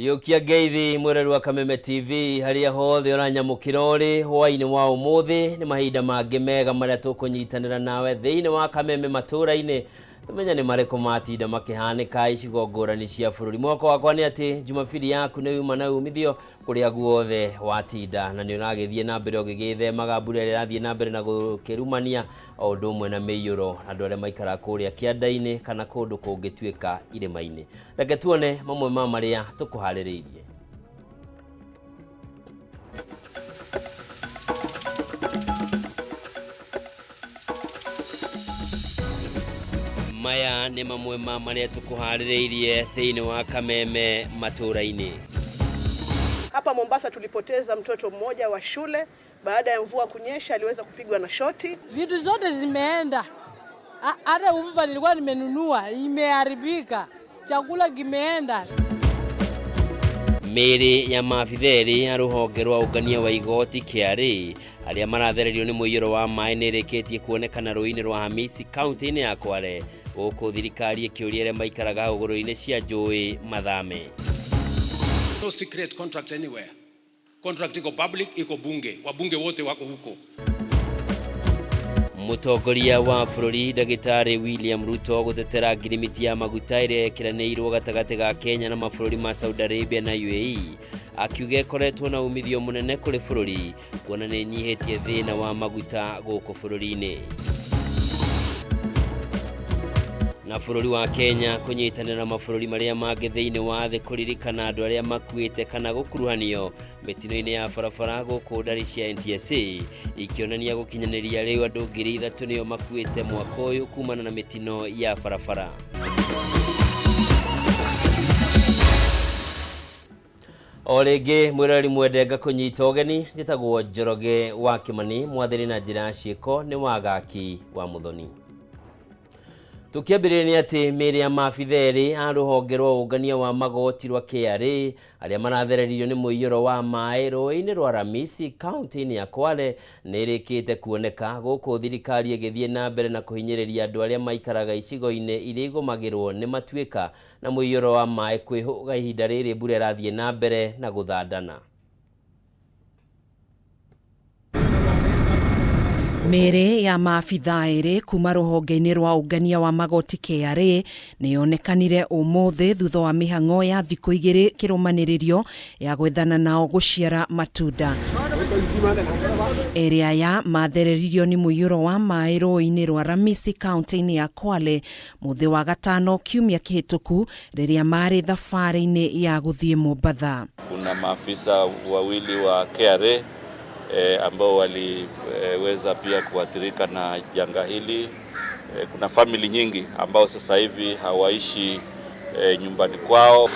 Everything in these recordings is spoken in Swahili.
Yukia geithi mwereru wa Kameme TV haria hothe oranyamukira uri hwaini wa umuthi ni mahinda mangi mega maria tukunyitanira nawe thiini wa Kameme matura-ini tumenya ni mareko matinda makihanika icigo ngurani cia bururi. Mwako wakwa ni ati Jumapili yaku ni yuma na umithio kuria guothe watinda na ni uragithie na mbere ugigithemaga mbura ira rathie na mbere na gukirumania o undu umwe na miyuro andu aria maikara kuria kianda-ini kana kundu kungituika irima-ini. Reke tuone mamwe ma maria tukuhaririirie. Maya ni mamwe ma maria tukuhaririirie thiini wa Kameme matura-ini. Hapa Mombasa tulipoteza mtoto mmoja wa shule baada ya mvua kunyesha, aliweza kupigwa na shoti. Vitu zote zimeenda. Hata uvuva nilikuwa nimenunua imeharibika. Chakula kimeenda. Miri ya mafitheri aruhonge rwa ugania wa igoti KRA aria marathererio ni muiyuro wa mai nireketie kuonekana ruini rwa Hamisi county-ini ya Kwale guku thirikari ikiuria aria maikaraga huguru-ini cia njui mathame. No secret contract anywhere. Contract iko public, iko bunge. Wabunge wote wako huko. Mutongoria wa bururi Dagitari William Ruto gutetera ngirimiti ya maguta iria ikiraneirwo gatagati ga Kenya na mabũrũri ma Saudi Arabia na UAE akiuga ikoretwo na umithio munene kuri bururi kuona ni nyihitie thina wa maguta guku bururi-ini. Na bururi wa Kenya kunyitanira na mabũrũri maria mangi thiini wa thi kuririkana andu aria makuite kana gukuruhanio mitino-ini ya barabara guku ndari cia NTSA ikionania gukinyaniria riu andu 3,000 nio makuite mwaka uyu kumana na mitino ya barabara. Orege mwirari mwendenga kunyita ugeni njitagwo Njoroge wa Kimani mwathiri na njira ciiko ni wagaki wa Muthoni. Tukiambirĩria ni ati mĩĩrĩ ya mabitheri a rũhonge rwa ũngania wa magoti rwa KRA aria marathererio ni mũiyũro wa maĩ rũĩ-inĩ rwa Hamisi county-ini ya Kwale nĩrĩkĩte kuoneka gũkũ thirikari ĩgĩthiĩ na mbere na kũhinyĩrĩria andũ aria maikaraga icigo-inĩ iria igũmagĩrwo nĩ matuĩka na mũiyũro wa maĩ kwĩhũga ihinda rĩrĩ mbura ĩrathiĩ na mbere na gũthandana. Mere ya maabitha ere kuma ruhonge-ini rwa ungania wa magoti KRA niyonekanire umuthi thutha wa mihang'o ya thiku 2 kirumaniririo ya gwethana nao guciara matunda. Area ya mathereririo ni muiyuro wa maĩ rũĩ-inĩ rwa Hamisi county-ini ya Kwale muthi wa gatano kiumia kihituku riria mari thabarĩ-inĩ ya guthie Mombasa. Kuna maafisa wawili wa KRA ambao waliweza pia kuathirika na janga hili. Kuna family nyingi ambao sasa hivi hawaishi nyumbani kwao.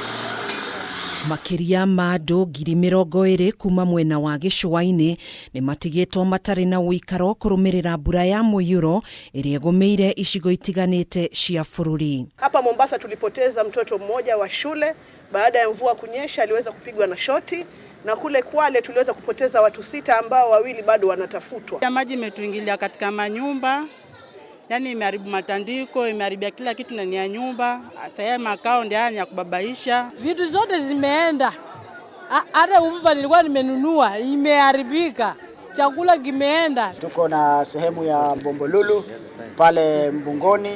Makiria ma andu 20,000 kuma mwena wa gĩcũa-inĩ ni matigĩtwo matarĩ na ũikaro kũrũmĩrĩra mbura ya mũiyũro ĩrĩa ĩgũmĩire icigo itiganĩte cia bũrũri. Hapa Mombasa tulipoteza mtoto mmoja wa shule baada ya mvua kunyesha, aliweza kupigwa na shoti. Na kule Kwale tuliweza kupoteza watu 6 ambao 2 bado wanatafutwa. Ya maji imetuingilia katika manyumba, yani imeharibu matandiko, imeharibia kila kitu ndani ya nyumba. Sasa makao ndio ya kubabaisha. Vitu zote zimeenda. Hata uvuva nilikuwa nimenunua imeharibika. Chakula kimeenda. Tuko na sehemu ya Bombolulu pale Mbungoni,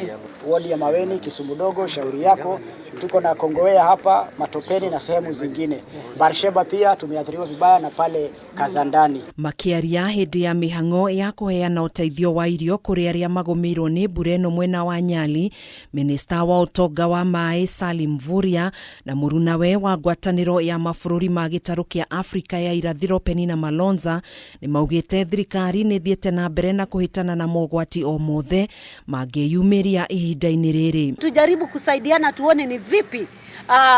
wodi ya Maweni, Kisumu Dogo, Shauri Yako. Tuko na Kongowea hapa, Matopeni na sehemu zingine. Barsheba pia tumeathiriwa vibaya na pale Kazandani. Makiaria hindi ya mihang'o ya kuheana uteithio wa irio kuri aria magumirwo ni mbura ĩno mwena wa Nyali, minista wa utonga wa maĩ Salim Mvurya na murunawe wa ngwatanĩro ya mabũrũri ma gĩtarũ kĩa Afrika ya irathĩro Penina Malonza ni maugĩte thirikari nĩ thiĩte na mbere na kuhitana na mogwati o mothe mangĩyumĩria ihinda-inĩ rĩrĩ. Tujaribu kusaidiana tuone ni vipi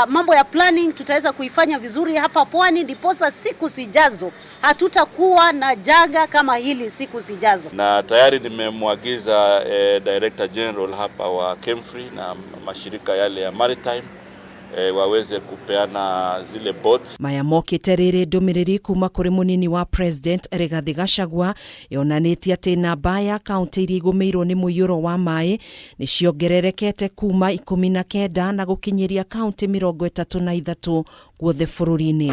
mambo ya planning tutaweza kuifanya vizuri hapa pwani, ndiposa siku zijazo hatutakuwa na jaga kama hili siku zijazo. Na tayari nimemwagiza Director General hapa wa Kemfree na mashirika yale ya Maritime waweze kupeana zile boats. Maya mokite riri ndumiriri kuma kuri munini wa president Rigathi Gachagua yonanitie ati namba ya kaunti iria igumirwo ni muiyuro wa mai ni ciongererekete kuma 19 na gukinyiria kaunti 33 guothe bururi-ini.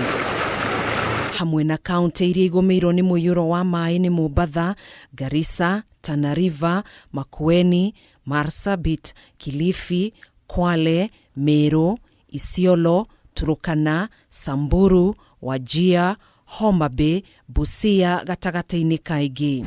Hamwe na kaunti iria igumirwo ni muiyuro wa mai ni Mombasa, Garissa, Tana River, Makueni, Marsabit, Kilifi, Kwale, Meru, Isiolo, Turukana, Samburu, Wajir, Homa Bay, Busia gatagati-ini kaingi.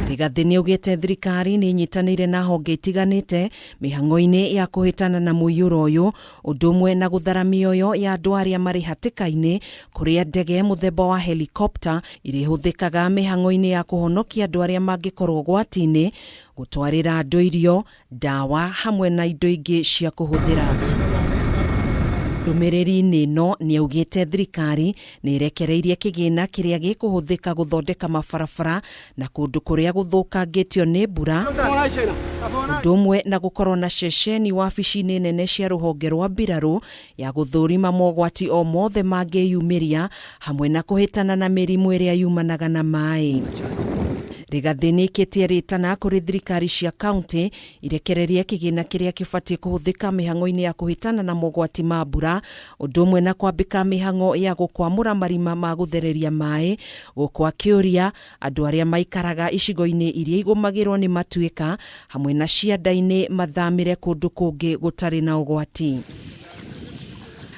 Rigathi niugite thirikari ni nyitanire na honge itiganite mihango-ini ya kuhitana na muiyuro uyu undumwe na guthara mioyo ya andu aria mari hatika-ini kuria ndege muthemba wa helicopter irihuthikaga mihango-ini ya kuhonokia andu aria mangikorwo gwati-ini gutwarira andu irio, dawa hamwe na indo ingi cia kuhuthira. Ndumiriri-ini no ni augite thirikari ni irekereirie kigina kiria gikuhuthika guthondeka mabarabara na kundu kuria guthukangitio ni mbura, undumwe na gukorwo na ceceni wabici-ini nene cia ruhonge rwa mbiraru ya guthurima mogwati o mothe mangiyumiria hamwe na kuhitana na mirimu iria yumanaga na mai. Rigathi nikitie ritana kuri thirikari cia kaunti irekererie kigina kiria kibatie kuhuthika mihango-ini ya kuhitana na mogwati ma mbura, undumwe na kwambika mihango ya gukwamura marima ma guthereria mai, gukwa kiuria andu aria maikaraga icigo-ini iria igumagirwo ni matuika hamwe na cianda-ini mathamire kundu kungi gutari na ugwati.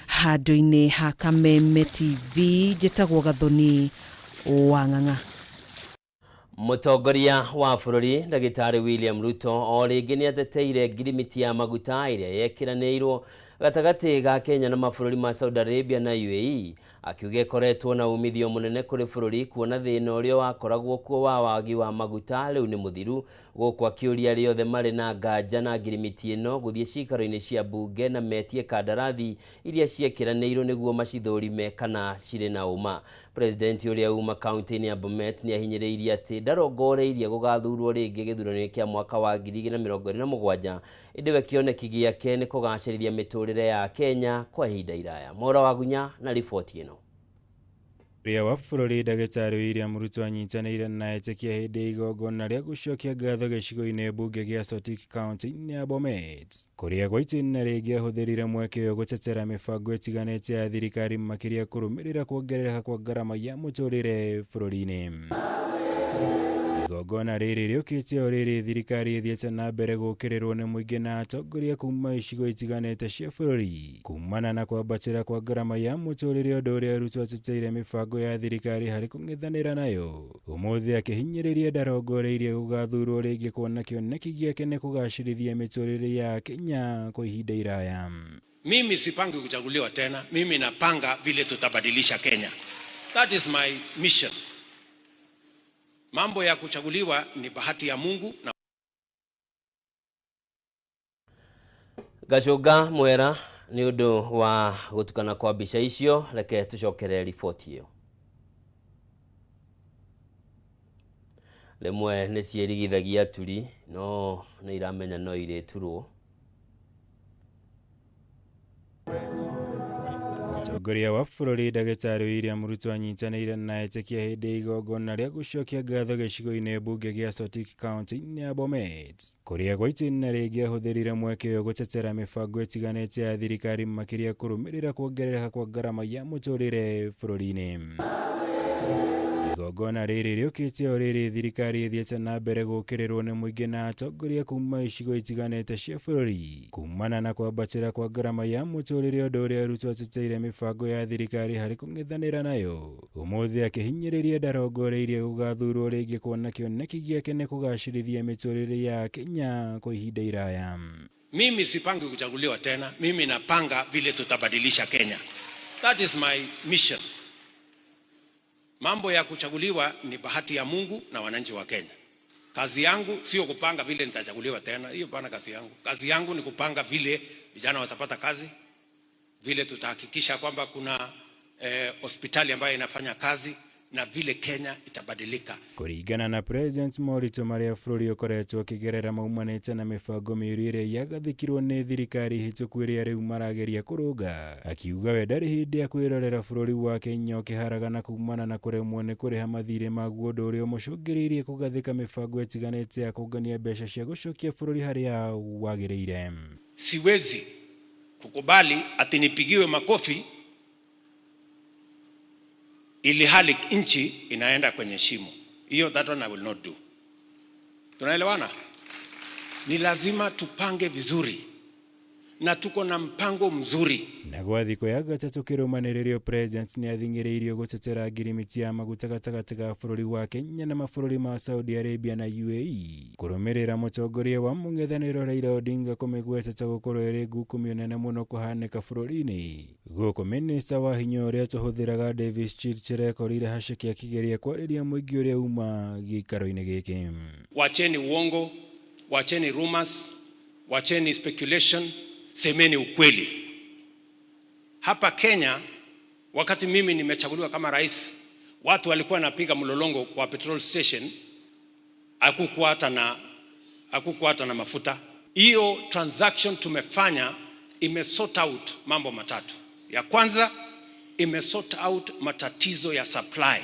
Handu-ini ha Kameme TV njitagwo Gathoni Wang'ang'a. Mutongoria wa bururi Ndagitari William Ruto o ringi ni ateteire ngirimiti ya maguta iria yekiranirwo gatagati ga Kenya na mabũrũri ma Saudi Arabia na UAE, akiuga ikoretwo na umithio munene kuri bururi kuona thina uria wakoragwo kuo wa wagi wa maguta riu ni muthiru, gukwa kiuria riothe mari na nganja na ngirimiti ino guthie cikaro-ini cia bunge na metie kandarathi iria ciekiranirwo niguo macithurime kana ciri na uma. President uria uma kaunti-ini ya Bomet ni ahinyiriirie ati ndarongoreirie gugathurwo ringi githurano kia mwaka wa 2027 indiwe kioneki giake ni kugacirithia miturire ya Kenya kwa ihinda iraya. Mora wa Gunya na riboti ino. Ria wa bururi Ndagitari William Ruto anyitanire na etekia hindi igongona ria gucokia ngatho gicigo-ini bunge gia Sotik kaunti-ini ya Bomet, kuria kwa itina ringi ahuthirire mweke uyu gutetera mibango itiganite ya thirikari makiria kurumirira kuongerereka kwa ngarama ya muturire bururi-ini. Igongona riri riukite o riri thirikari ithiete na mbere gukirirwo ni muingi na atongoria kuma icigo itiganite cia bururi kumana na kwambatira kwa ngarama ya muturire undu uria Ruto ateteire mibango ya thirikari hari kung'ethanira nayo, umuthi akihinyiriria ndarongoreirie gugathurwo ringi kuona kioneki giake ni kugacirithia miturire ya Kenya kwa ihinda iraya. Mimi sipangi kuchaguliwa tena, mimi napanga vile tutabadilisha Kenya. That is my mission. Mambo ya kuchaguliwa ni bahati ya Mungu na Gacunga mwera ni undu wa gutukana kwa mbica icio. Reke tucokere riboti iyo. Rimwe ni ciirigithagia turi no ni iramenya no iriturwo. Mutongoria wa bururi Ndagitari William Ruto anyitanire na etekia hindi igongona ria gucokia ngatho gicigo-ini bunge gia Sotik kaunti-ini ya Bomet, kuria kwa itina ringi ahuthirire mweke uyu gutetera mibango itiganite ya thirikari makiria kurumirira kuongerereka kwa ngarama ya muturire bururi-ini. Igongona riri riukite o riri thirikari ithiete na mbere gukirirwo ni muingi na atongoria kuma icigo itiganite cia bururi kumana na kwambatira kwa ngarama ya muturire undu uria Ruto ateteire mibango ya thirikari hari kung'ethanira nayo, umuthi akihinyiriria ndarongoreirie gugathurwo ringi kuona kioneki giake ni kugacirithia miturire ya Kenya kwa ihinda iraya. mimi sipangi kuchaguliwa tena, mimi napanga vile tutabadilisha Kenya. That is my mission. Mambo ya kuchaguliwa ni bahati ya Mungu na wananchi wa Kenya. Kazi yangu sio kupanga vile nitachaguliwa tena, hiyo bana kazi yangu. Kazi yangu ni kupanga vile vijana watapata kazi, vile tutahakikisha kwamba kuna hospitali ambayo inafanya kazi, na vile Kenya itabadilika. Kuringana na President Morito maria bũrũri ũkoretwo ũkĩgerera maumanĩte na mĩbango mĩũru ĩrĩa yagathĩkirwo nĩ thirikari hĩtũku ĩrĩa rĩu marageria kũrũnga, akiuga we ndarĩ hĩndĩ ya kwĩrorera bũrũri wa Kenya ũkĩharagana kumana na kũremwo nĩ kũrĩha mathirĩ maguo, ũndũ ũrĩa ũmũcũngĩrĩirie kũgathĩka mĩbango ĩtiganĩte ya kũngania mbeca cia gũcokia bũrũri harĩa wagĩrĩire. Siwezi kukubali ati nipigiwe makofi ili hali nchi inaenda kwenye shimo. Hiyo that one I will not do. Tunaelewana? Ni lazima tupange vizuri. Na tuko na mpango mzuri. Na gwa thikũ ya gatatũ kĩrũmanĩrĩrio, President nĩ athing'ĩrĩirio gũtetera ngirimiti ya maguta gatagatĩ ga bũrũri wa Kenya na mabũrũri ma Saudi Arabia na UAE kũrũmĩrĩra mũtongoria wa mũng'ethanĩro Raila Odinga kũmĩgwetete gũkorwo ĩrĩ ngukumio nene mũno kũhanĩka bũrũri-inĩ. Gũkũ minista wa hinya ũrĩa tũhũthĩraga Davis Chirchir ekorire haceke akĩgeria kwarĩria mũingĩ ũrĩa uma gĩikaro-inĩ gĩkĩ. Wacheni uongo, wacheni rumors, wacheni speculation, semeni ukweli. Hapa Kenya, wakati mimi nimechaguliwa kama rais, watu walikuwa napiga mlolongo kwa petrol station, hakukuwa hata na mafuta. Hiyo transaction tumefanya imesort out mambo matatu. Ya kwanza, imesort out matatizo ya supply.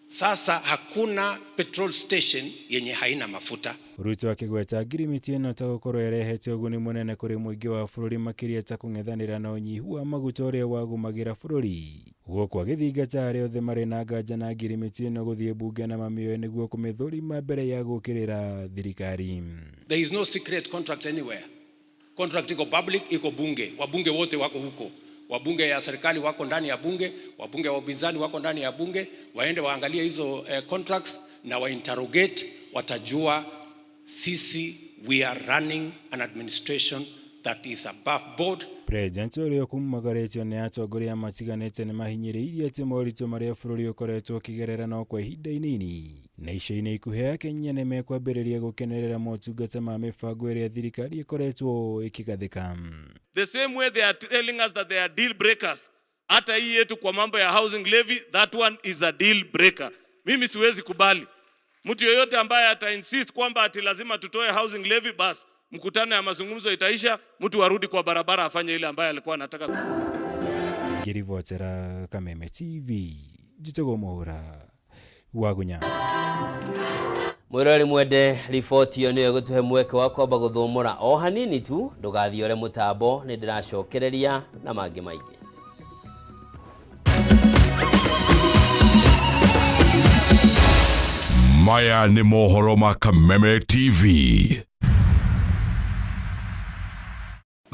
Sasa hakuna petrol station yenye haina mafuta. Ruto akĩgweta ngirimiti ĩno ta gũkorwo ĩrehete ũguni mũnene kũrĩ mũingĩ wa bũrũri makĩria ta kũng'ethanĩra na ũnyihu wa maguta ũrĩa wagũmagĩra bũrũri. Gũkũ agĩthingata arĩa othe marĩ na nganja na ngirimiti ĩno gũthiĩ bunge na mamĩoe nĩguo kũmĩthũrima mbere ya gũkĩrĩra thirikari. There is no secret contract anywhere. Contract iko public, iko bunge. Wabunge wote wako huko. Wabunge ya serikali wako ndani ya bunge, wabunge wa upinzani wako ndani ya bunge, waende waangalie hizo contracts na wainterrogate, watajua sisi we are running an administration that is above board. President ũrĩa kumagaretio nĩ atongoria matiganĩte nĩ mahinyĩrĩirie atĩ moritũ marĩa bũrũri ũkoretwo ũkĩgerera no kwa ihinda inini. Na ica-inĩ ikuhĩ Kenya nĩ mekwambĩrĩria gũkenerera motungata ma mĩbango ĩrĩa thirikari ĩkoretwo ĩkĩgathĩka. The same way they are telling us that they are deal breakers. Hata hii yetu kwa mambo ya housing levy, that one is a deal breaker. Mimi siwezi kubali. Mtu yoyote ambaye ata insist kwamba ati lazima tutoe housing levy, basi mkutano ya mazungumzo itaisha, mtu arudi kwa barabara afanye ile ambaye alikuwa anataka. Ngĩribotera Kameme TV, Njitagwo Mũhũra Wagunya. Mwirori mwende, riboti iyo niyo gũtũhe mweke wa kwamba gũthũmũra o hanini tu, ndũgathiore mũtambo, nĩ ndĩracokereria na mangĩ maingĩ. Maya nĩ mohoro ma Kameme TV.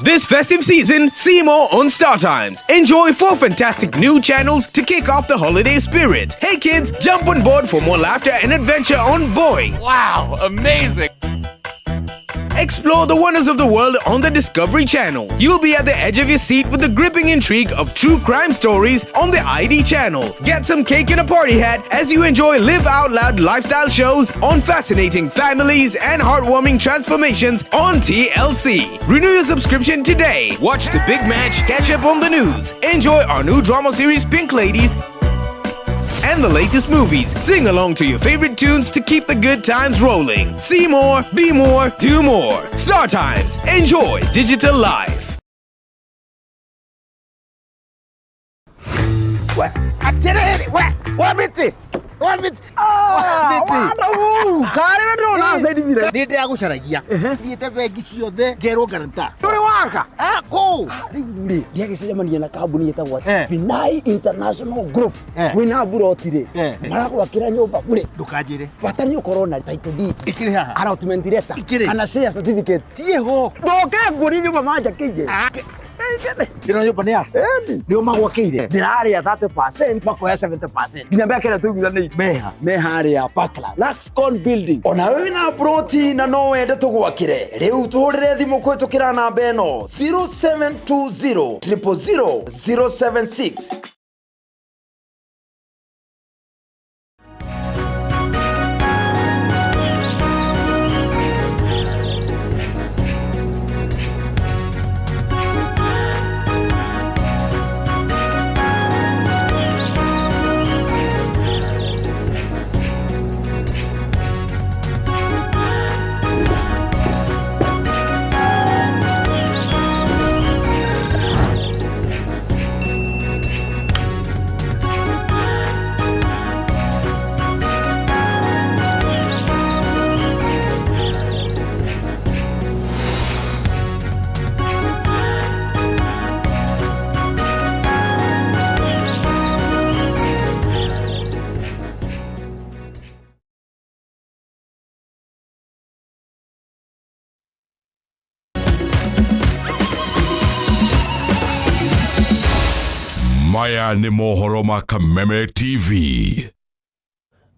This festive season, see more on Star Times. Enjoy 4 fantastic new channels to kick off the holiday spirit. Hey kids, jump on board for more laughter and adventure on Boeing. Wow, amazing! Explore the wonders of the world on the Discovery Channel. You'll be at the edge of your seat with the gripping intrigue of true crime stories on the ID Channel. Get some cake and a party hat as you enjoy live out loud lifestyle shows on fascinating families and heartwarming transformations on TLC. Renew your subscription today. Watch the big match, catch up on the news. Enjoy our new drama series Pink Ladies and the latest movies. Sing along to your favorite tunes to keep the good times rolling. See more, be more, do more. Star Times. Enjoy digital life. Binai International Group wina burotire marakwagira nyumba bure ndukajire batari ukorwo na title deed ikire haha allotment letter kana share certificate tieho ndoke nguri nyumba manja kije ndino nyumba ni ya ndio magwakeire ndiraria 30% makoya 70% nginya kera tugithane meha ria Parkland Laxcon building ona wewe na broti na no wende tugwakire riu tuhurire thimu kwitukira namba eno 0720 000 076. Maya ni mohoro ma Kameme TV.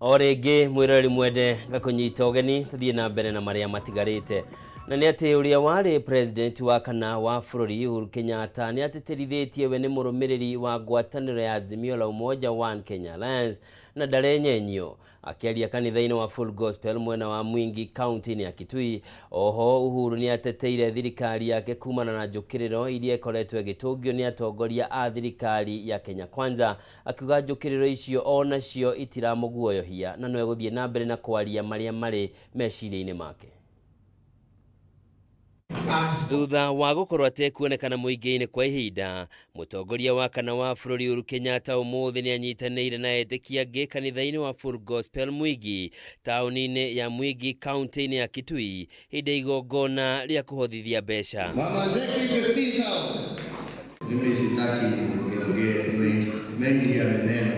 Orege mwirori mwende gakunyita ogeni tuthie na mbere na maria matigarite. Na ni ati uria wari president wa kana wa bururi Uhuru Kenyatta ni atitirithetie we ni murumiriri wa ngwataniro ya Azimio la Umoja One Kenya Alliance na ndarenyenyo akiaria kanitha-ini wa Full Gospel mwena wa Mwingi county ya Kitui. Oho Uhuru ni ateteire thirikari yake kumana na njukiriro iria ikoretwe gitungio ni atongoria a thirikari ya Kenya Kwanza, akiuga njukiriro icio onacio itiramuguoyohia na no eguthie na mbere na kwaria maria mari meciria-ini make. Thutha wa gukorwo atekuonekana muingi-ini kwa ihinda, mutongoria wa kana wa bururi Uhuru Kenyatta umuthi ni anyitanĩire na etĩkia angĩ kanitha-ini wa Full Gospel Mwingi tauni-ini ya Mwingi county ya Kitui hĩndĩ igongona rĩa kuhothithia mbeca. Mama zeki 15,000. Mimi sitaki niongee mengi ya maneno.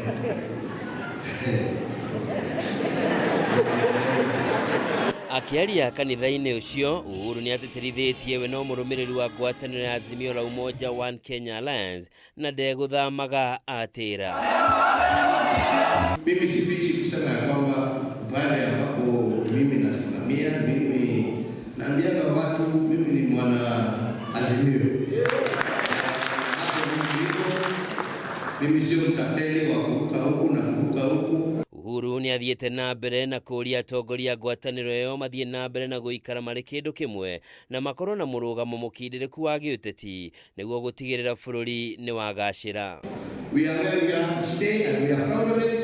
Akiaria kanitha-ini ucio, Uhuru ni atitirithetie we no murumiriri wa ngwataniro ya Azimio la Umoja One Kenya Alliance na ndeguthamaga atira. Mimi sifichi kusema kwamba pale ambapo mimi nasimamia, mimi naambianga watu mimi ni mwana Azimio. Mimi sio mtapeli wa kuruka huku na kuruka huku. Uhuru ni athiete na mbere na kuria atongoria ngwataniro yo mathie na mbere na guikara mari kindu kimwe na makorwo na murugamo mukindiriku wa giuteti niguo gutigirira bururi ni wagacira. We are where we are to stay and we are proud of it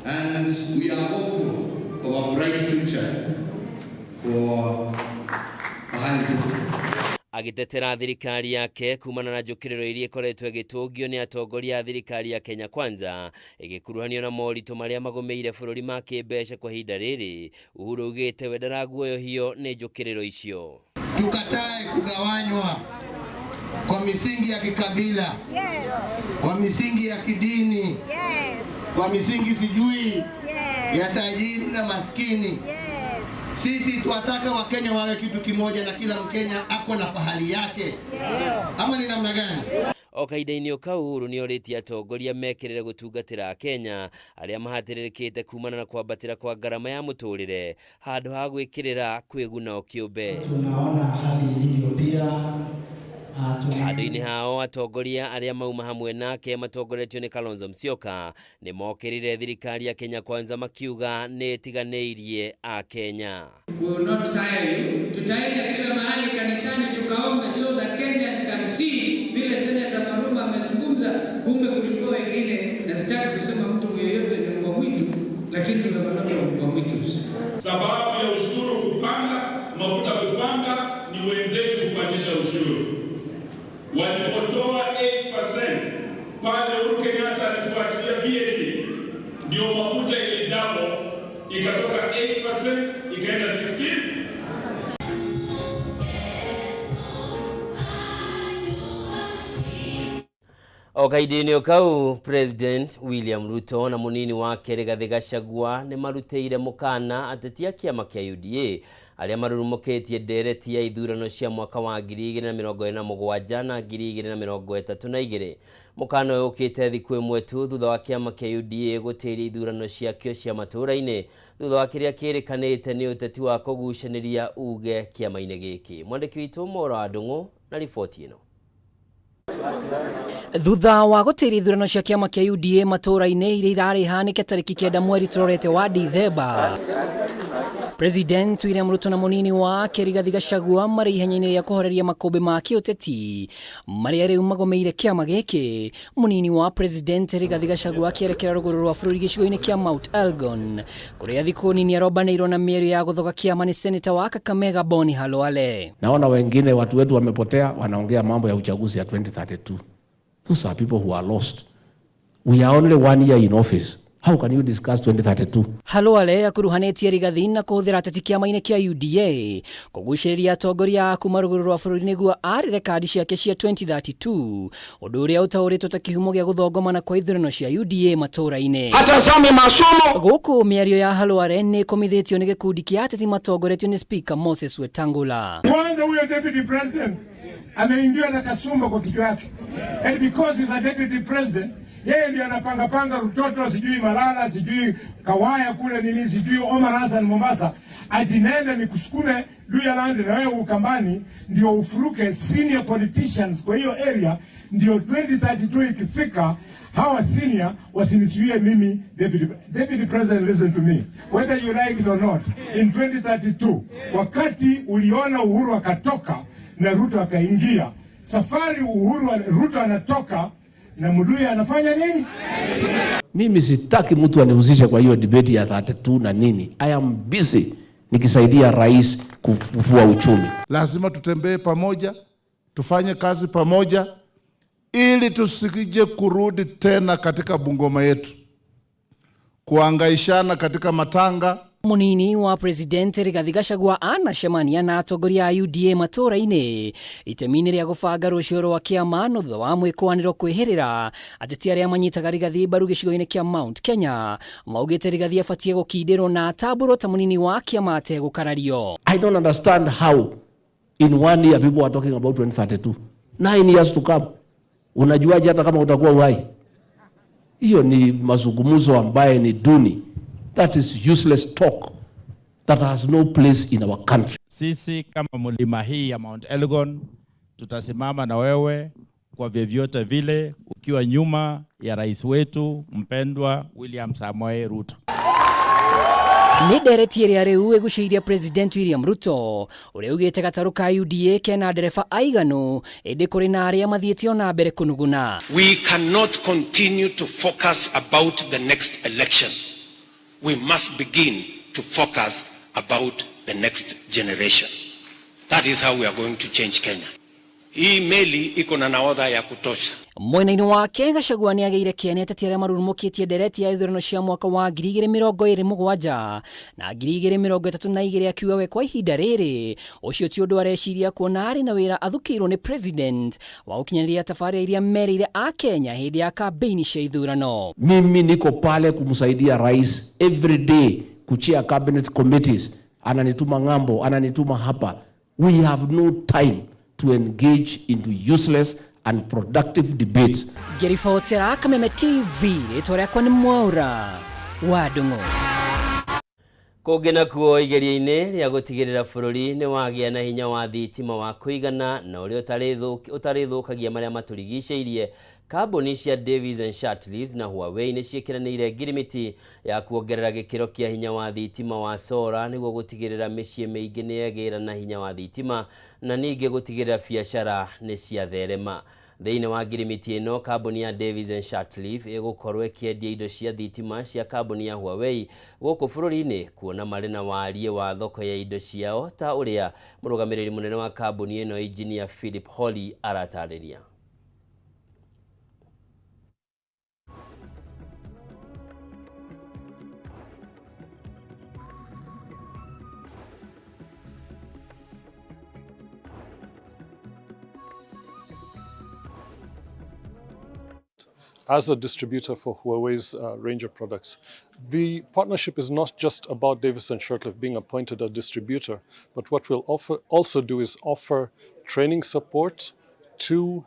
and we are hopeful of a bright future for agitetera thirikari yake kumana na njukiriro iria ikoretwe gitungio ni atongoria a thirikari ya Kenya Kwanza igikuruhanio na moritũ maria magomeire bururi ma kimbeca kwa hinda riri. Uhuru ugite we ndaraguoyohio ni njukiriro icio. Tukatae kugawanywa kwa misingi ya kikabila, kwa misingi ya kidini, kwa misingi sijui ya tajiri na maskini. Sisi tuwataka Wakenya wawe kitu kimoja na kila Mkenya ako na pahali yake. Ama ni namna gani? Okaida-ini ukau Uhuru ni oritie atongoria mekirire gutungatira Kenya aria mahatiririkite kumana na kwambatira kwa garama ya muturire handu ha gwikirira kwiguna o kiumbe. Tunaona hali ilivyo pia handu-ini hao atongoria aria mauma hamwe nake matongoretio ni Kalonzo Musyoka ni mokirire thirikari ya Kenya Kwanza makiuga ni tiganeirie a Kenya. We will not tire you. Tutaenda kila mahali kanisani tukaombe so that Kenyans can see vile Senator Maruma amezungumza, kumbe kulikuwa wengine, na sitaki kusema mtu yeyote ni mbwa mwitu, lakini tumepata mbwa mwitu. Sababu ya ushuru kupanda, mafuta kupanda ni wenzetu kupandisha ushuru. Walipotoa 8% pale Uhuru Kenyatta alituachia VAT, ndio mafuta ile double ikatoka 8% ikaenda 16%. Okaida-ini ukau President William Ruto na munini wake Rigathi Gachagua ni marutĩire mukana ateti a kiama kia UDA aria marurumukitie ndereti ya ithurano cia mwaka wa 2027 na 2032. Mukana uyu ukite thiku imwe tu thutha wa kiama kia UDA gutiria ithurano ciakio cia matura-ini thutha wa kiria kirikanite ni uteti wa kugucaniria uge kiama-ini giki. Mwandiki witu Moro wa Ndung'u na riboti ino. Thutha wa gutiria ithurano cia kiama kia UDA matura-ini iria irarĩ hanĩke tarĩki 9 mweri turorete wa Dithemba, President William Ruto na munini wake Rigathi Gachagua marĩ ihenya-inĩ rĩa kuhoreria makũmbĩ ma kĩũteti marĩa rĩu magomeire kiama gĩkĩ. Munini wa President Rigathi Gachagua akĩerekera rũgũrũ rwa bũrũri gĩcigo-inĩ kia Mount Elgon kũrĩa thikũ nini arobanĩirwo na mĩario ya gũthoga kiama ni Senator wa Kameme Boni Halwale. Naona wengine watu wetu wamepotea, wanaongea mambo ya uchaguzi ya 2032. Those are people who are lost. We are only 1 year in office. How can you discuss 2032? Halwale akuruhanĩtie Rigathi na kũhũthĩra ateti kiama-inĩ kia UDA kũgucĩrĩria atongoria kuma rũgũrũ rwa bũrũri nĩguo arĩre kadi ciake cia 2032, ũndũ ũrĩa ũtaũrĩtwo ta kĩhumo gĩa gũthongomana kwa ithurano cia UDA matũra-inĩ. Atazame masomo. Gũkũ mĩario ya Halwale nĩ ĩkomithĩtio nĩ gĩkundi kĩa ateti matongoretio nĩ Speaker Moses Wetangula. Kwanza huyo deputy president ameingia na kasumba kwa kichwa chake. And because he's a deputy president, yeye ndiye anapanga Rutoto, sijui Malala, sijui Kawaya kule nini, sijui Omar Hassan Mombasa, ati nenda nikusukume Luyaland na wewe Ukambani ndio ufuruke senior politicians kwa hiyo area, ndio 2032 ikifika hawa senior wasinisuie mimi deputy president. Listen to me, whether you like it or not, in 2032 wakati uliona Uhuru akatoka na Ruto akaingia, safari Ruto anatoka na Muluya anafanya nini? Mimi sitaki mtu anihusishe kwa hiyo debate ya 32 na nini. I am busy nikisaidia rais kufufua uchumi. Lazima tutembee pamoja, tufanye kazi pamoja ili tusikije kurudi tena katika Bungoma yetu kuangaishana katika matanga. Munini wa President Rigathi Gachagua anacemania na atongoria a UDA matũra-inĩ itemi-inĩ rĩa gũbanga rũciũ rwa kĩama thutha wa mwĩkũanĩro kwĩhĩrĩra ateti arĩa manyitaga Rigathi mbaru gĩcigo-inĩ kĩa Mount Kenya maugĩte Rigathi abatie gũkindĩrwo na tambũrwo ta mũnini wa kĩama ategũkarario. I don't understand how in 1 year people are talking about 2032. 9 years to come. Unajuaje hata kama utakuwa uhai? Hiyo ni mazungumzo ambaye ni duni. That is useless talk that has no place in our country. Sisi kama mlima hii ya Mount Elgon tutasimama na wewe kwa vyovyote vile, ukiwa nyuma ya rais wetu mpendwa William Samoei Ruto. Nĩ ndereti ĩrĩa rĩu ĩgucĩirie President William Ruto ũrĩa ugĩte gatarũ ka UDA kena ndereba aiganu ĩndĩ kũrĩ na arĩa mathiĩte ona mbere kũnuguna. We cannot continue to focus about the next election. We must begin to focus about the next generation. That is how we are going to change Kenya. Hii meli iko na nahodha ya kutosha. Mwena-inĩ wake Gachagua nĩ agĩire kĩene ateti arĩa marurumũkĩtie ndereti ya ithurano cia mwaka wa 2027 na 2032 akiuga we kwa ihinda rĩrĩ ũcio ti ũndũ areciria kuona arĩ na wĩra athukĩirwo nĩ president wa gũkinyanĩria tabarĩra iria mereire a Kenya hĩndĩ ya kampeni cia ithurano. Mimi niko pale kumsaidia rais every day kuchia cabinet committees. Ananituma ng'ambo, ananituma hapa. We have no time to engage into useless and productive debates. Gerifotera Kameme TV rĩtwa rĩakwa nĩ Mwaura wa Ndung'u. Kũngĩ nakuo igeria-inĩ rĩa gũtigĩrĩra bũrũri nĩ wagĩa na hinya wa thitima wa kũigana na ũrĩa ũtarĩthũkagia marĩa matũrigicĩirie, kambuni cia Davis and Shatleaf na Huawei nĩ ciĩkĩranĩire ngirimiti ya kuongerera gĩkĩro kĩa hinya wa thitima wa solar nĩguo gũtigĩrĩra mĩciĩ mĩingĩ nĩ yagĩra na hinya wa thitima na ningĩ gũtigĩrĩra biacara nĩ ciatherema. Thĩinĩ wa ngirimiti ĩno, kambuni ya Davis and Shatleaf ĩgũkorwo ĩkĩendia indo cia thitima cia kambuni ya Huawei gũkũ bũrũri-inĩ kuona marĩ na wariĩ wa thoko ya indo ciao ta ũrĩa mũrũgamĩrĩri mũnene wa kambuni ĩno Engineer Philip Holly aratarĩria. As a distributor for Huawei's range of products. The partnership is not just about Davis and Shatleaf being appointed a distributor, but what we'll also do is offer training support to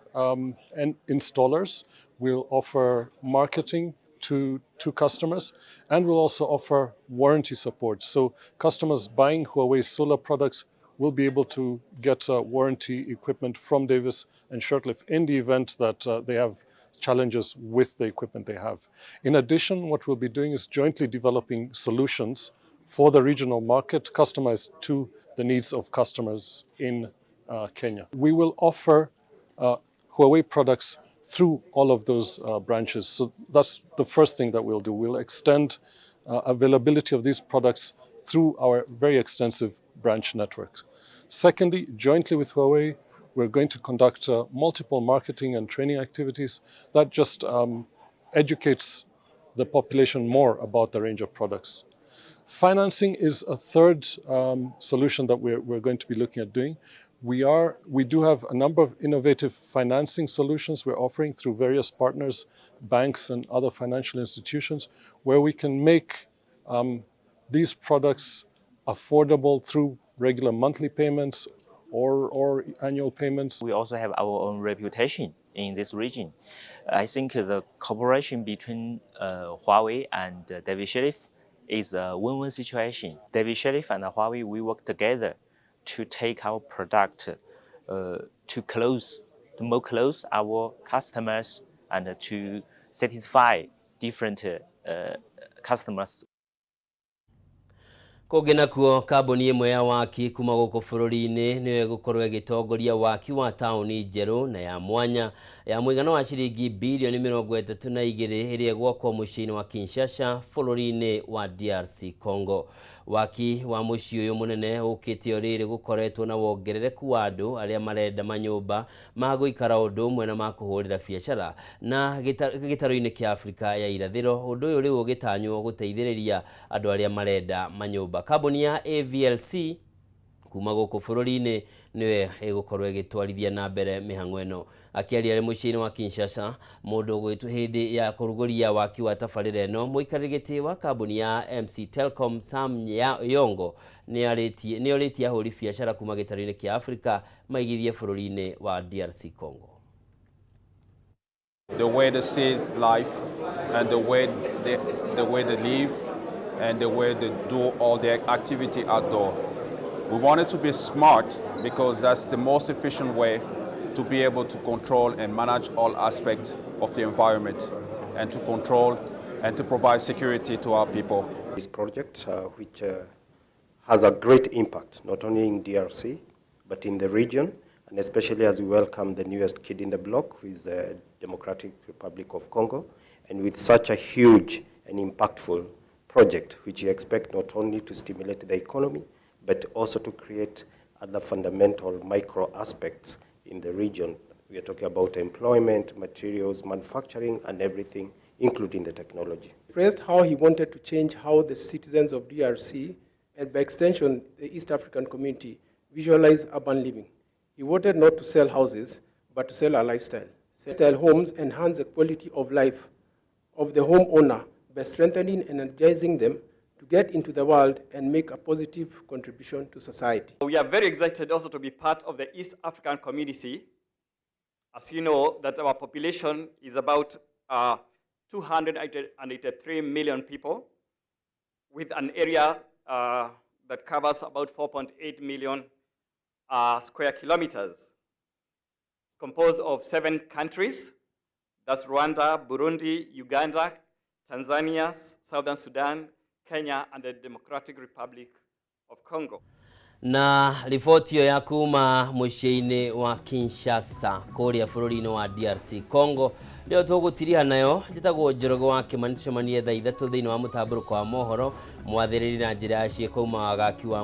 installers. We'll offer marketing to customers, and we'll also offer warranty support. So customers buying Huawei solar products will be able to get warranty equipment from Davis and Shatleaf in the event that they have challenges with the equipment they have. In addition, what we'll be doing is jointly developing solutions for the regional market customized to the needs of customers in Kenya. We will offer Huawei products through all of those branches. So that's the first thing that we'll do. We'll extend availability of these products through our very extensive branch network. Secondly, jointly with Huawei, we're going to conduct multiple marketing and training activities that just educates the population more about the range of products. Financing is a third solution that we're going to be looking at doing. We do have a number of innovative financing solutions we're offering through various partners, banks and other financial institutions, where we can make these products affordable through regular monthly payments or annual payments. We also have our own reputation in this region. I think the cooperation between Huawei and David Sheriff is a win-win situation. David Sheriff and Huawei, we work together to take our product to more close our customers and to satisfy different customers. Kũngĩ kuo kambuni ĩmwe ya waki kuma gũkũ bũrũri-inĩ nĩyo ĩgũkorwo ĩgĩtongoria waki wa taũni njerũ na ya mwanya ya mũigana wa ciringi bilioni 32 ĩrĩa gwakwo mũciĩ-inĩ wa Kinshasa bũrũri-inĩ wa DRC Congo. Waki wa mũciĩ ũyũ mũnene ũkĩte rĩrĩ gũkoretwo na wongerereku wa andũ arĩa marenda manyũmba ma gũikara ũndũ ũmwe na ma kũhũrĩra biacara na gĩtarũ-inĩ kĩa Afrika ya irathĩro. Ũndũ ũyũ rĩu ũgĩtanywo gũteithĩrĩria andũ arĩa marenda manyũmba. Kambuni ya AVLC kuma gũkũ bũrũri-inĩ nĩwe ĩgũkorwo ĩgĩtwarithia na mbere mĩhang'o ĩno. Akĩaria arĩ mũciĩ-inĩ wa Kinshasa mũndũ ũgwĩtwo hĩndĩ ya kũrugũria waki wa tabarĩra ĩno, mũikarĩri gĩtĩ wa kambuni ya MC Telcom Sam Yongo nĩorĩtie ahũri biacara kuma gĩtarũ-inĩ kĩa Afrika maigithie bũrũri-inĩ wa DRC Congo. The way they see life and the way they live and the way they do all their activity outdoor. We want it to be smart because that's the most efficient way to be able to control and manage all aspects of the environment and to control and to provide security to our people. This project, which has a great impact, not only in DRC, but in the region, and especially as we welcome the newest kid in the block, who is the Democratic Republic of Congo, and with such a huge and impactful project, which we expect not only to stimulate the economy, but also to create other fundamental micro aspects in the region. We are talking about employment, materials, manufacturing, and everything, including the technology. He expressed how he wanted to change how the citizens of DRC, and by extension, the East African community, visualize urban living. He wanted not to sell houses, but to sell a lifestyle. Lifestyle homes enhance the quality of life of the homeowner by strengthening and energizing them to get into the world and make a positive contribution to society. We are very excited also to be part of the East African community. As you know, that our population is about 283 million people with an area that covers about 4.8 million square kilometers. It's composed of 7 countries, that's Rwanda, Burundi, Uganda, Tanzania, Southern Sudan, Kenya, and the Democratic Republic of Congo. Na ripoti ya kuma mũciĩ-inĩ wa Kinshasa kũrĩa bũrũri-inĩ wa DRC Congo ndio tũgũtiria nayo. Njĩtagwo Njoroge wa Kĩmani, tũcemanie thaa 3 thĩinĩ wa mũtambũrũko wa mohoro mwathĩrĩri na njĩra ya ciĩko uma wagaki wa